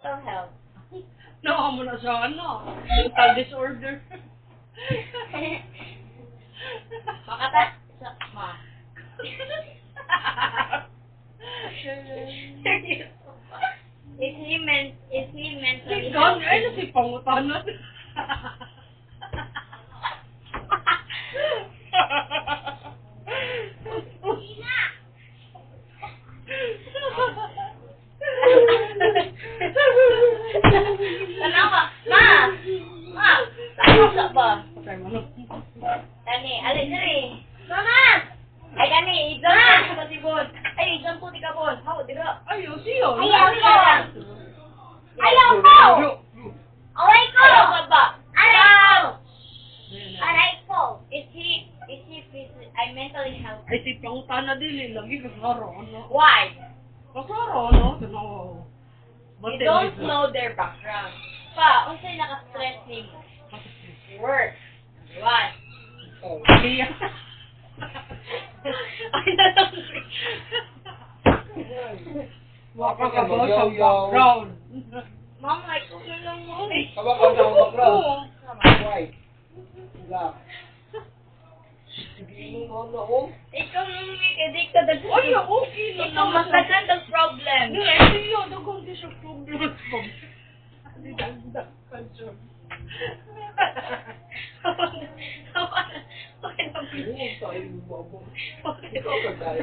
mental health. Nawa mo na siya, ano? Mental disorder. Makata... Ma. Is he mentally Ikaw, healthy? ay na si pangutanan. Tanawa! Ma! Ma! Tanawa ba? Kani, alin diri. Mama! Ay kani, exam ko si Bon. Ay, exam ko di ka Bon. How, dira. Ayaw siya. Ayaw ko! Ayaw ko! Aray ko! Ayaw ba? Aray ko! Aray ko! Is he mentally healthy? Ay, si pangutanan din eh. Lagi kasaro, ano? Why? Kasaro, ano? Tanaw. You don't know their background. Pa, unsay naka-stress nimo? Work. One. Iya. Ay, nalang. Waka ka ba sa background? Mama, ikaw na lang mo eh. Kabak ka sa background. Why? Wala. Sige mo na ako. Ikaw na may kadik ka dag. Ay, okay lang Ikaw naman mas siya. tagan dag problem. Hindi, siya. Dagang di siya problem. Hindi dagdag ka siya. Ano yung tayo mo ako? Ikaw ka tayo.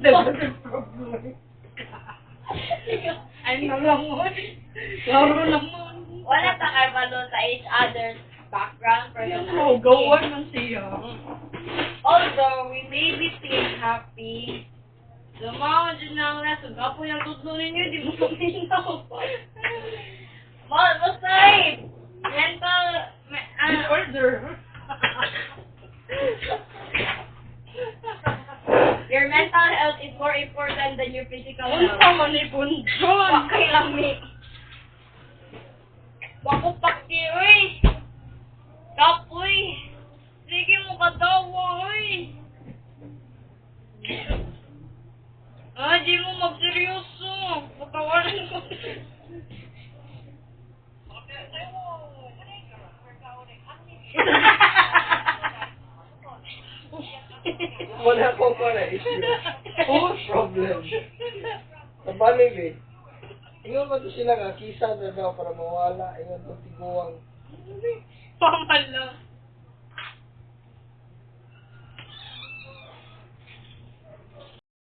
Dagdag problem. Ay, nalamon. Laro naman. Wala ta kabalo sa each other's background, Yan personality. mo, gawan man siya. Although we may be still happy, lumawan dyan na ang nasa gapo yung tutlo ninyo, di mo maminaw. Basta mental, Disorder. your mental health is more important than your physical Ano health. pa manipon dyan? Wakay lang mi. Wako pakti, uy. Kapoy. Sige mo katawa, uy. Di mo magseryoso. Patawarin ko. Wala ko pa na issue. Oh, problem. Nabalig eh. Ingon man to sila nga, kisa na daw para mawala. Ingon to tiguang. Paman lang.